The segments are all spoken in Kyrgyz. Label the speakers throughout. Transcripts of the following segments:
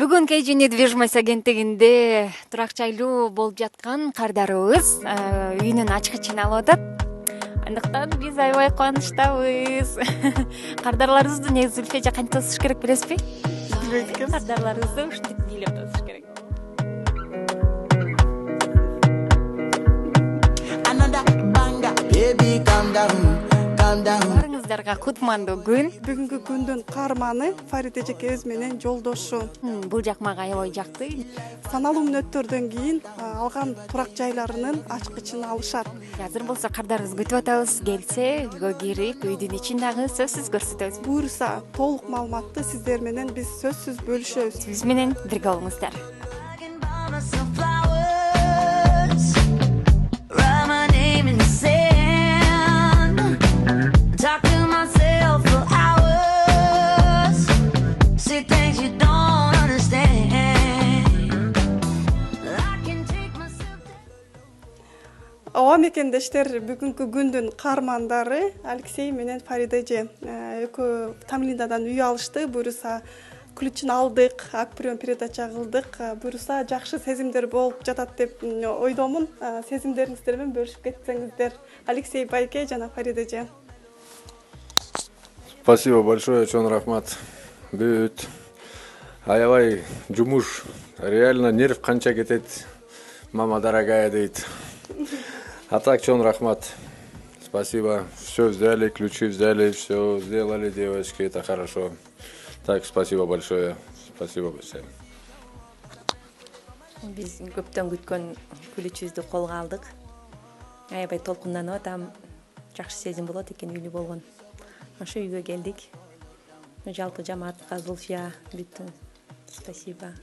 Speaker 1: Бүгүн KG недвижимость агенттигинде турак жайлуу болуп жаткан кардарыбыз үйүнүн ачкычын алып атат. Андыктан биз аябай кубанычтабыз. Кардарларыбызды негизи Зульфия кантип тосуш керек билесизби? Билбейт экенбиз. Кардарларыбызды ушинтип бийлеп тосуш керек.
Speaker 2: Baby, calm down, calm down.
Speaker 1: Баарыңыздарга кутмандуу күн.
Speaker 3: Бүгүнкү күндүн каарманы Фариде эжеке өз менен жолдошу.
Speaker 1: Бул жак мага аябай жакты.
Speaker 3: Саналуу мүнөттөрдөн кийин алган турак жайларынын ачкычын алышат.
Speaker 1: Азыр болсо кардарыбызды күтүп атабыз. Келсе үйгө кирип, үйдүн ичин дагы сөзсүз көрсөтөбүз.
Speaker 3: Буюрса толук маалыматты сиздер менен биз сөзсүз бөлүшөбүз.
Speaker 1: Биз менен бирге болуңуздар.
Speaker 3: Ооба мекендештер, бүгүнкү күндүн каармандары Алексей менен Фариде эже экөө Тамлиндадан үй алышты. Буюрса ключун алдык, акприон передача кылдык. Буюрса жакшы сезимдер болуп жатат деп ойдомун. Сезимдериңиздер менен бөлүшүп кетсеңиздер. Алексей байке жана Фариде эже.
Speaker 4: Спасибо большое, чоң рахмат. Бүт. Аябай жумуш. Реально нерв канча кетет. Мама дорогая дейт. А так, чоң рахмат. Спасибо. Все взяли, ключи взяли, все сделали, девочки, это хорошо. Так, спасибо большое. Спасибо большое.
Speaker 5: Биз көптөн күткөн ключүбүздү колго алдык. Аябай толкунданып атам. Жакшы сезим болот экен үйлүү болгон. Ошо үйгө келдик. Жалпы жамаатка, Зульфия бүттү. Спасибо.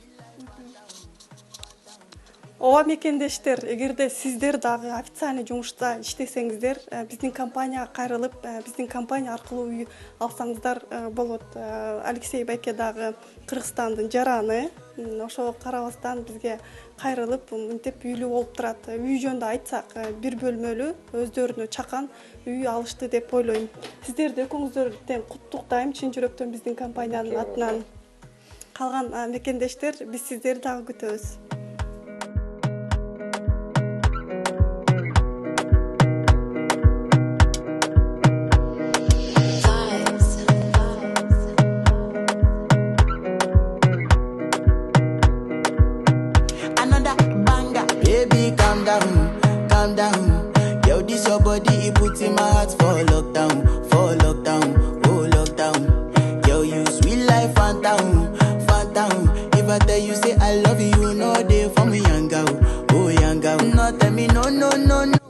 Speaker 3: Ооба мекендештер, эгерде сиздер дагы официальный жумушта иштесеңиздер, биздин компанияга кайрылып, биздин компания аркылуу үй алсаңыздар болот. Алексей байке дагы Кыргызстандын жараны, ошого карабастан бизге кайрылып, мынтип үйлүү болуп турат. Үй жөнүндө айтсак, бир бөлмөлүү өздөрүнө чакан үй алышты деп ойлойм. Сиздерди экөөңүздөрдөн куттуктайм чын жүрөктөн биздин компаниянын атынан. Калган мекендештер, биз сиздерди дагы күтөбүз.
Speaker 2: Baby, calm down, calm down. Yo, this your body, it puts in my heart for lockdown, oh lockdown. Yo, you sweet life, phantom, phantom. If I tell you say I love you, you know they for me, young girl, oh young girl. No, tell me no, no, no, no.